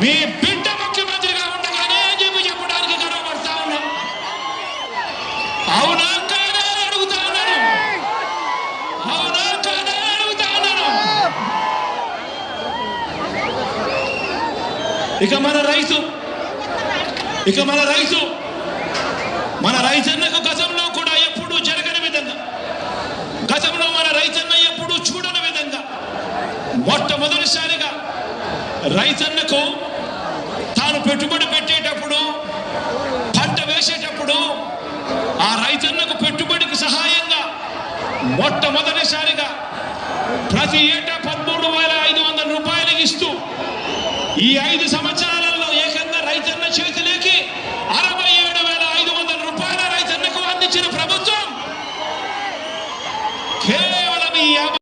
మీ బిడ్డ ముఖ్యమంత్రిగా ఉండగానే అని చెప్పడానికి గర్వపడతా ఉన్నాం. అవునా కాదా అడుగుతా ఉన్నాను. అవునా కాదా అడుగుతా ఉన్నాను. ఇక మన రైతన్నకు గతంలో కూడా ఎప్పుడూ జరగని విధంగా, గతంలో మన రైతన్న ఎప్పుడూ చూడని విధంగా మొట్టమొదటిసారిగా రైతన్నకు తాను పెట్టుబడి పెట్టేటప్పుడు, పంట వేసేటప్పుడు ఆ రైతన్నకు పెట్టుబడికి సహాయంగా మొట్టమొదటిసారిగా ప్రతి ఏటా 13,500 రూపాయలు ఇస్తూ ఈ 5 సంవత్సరాలు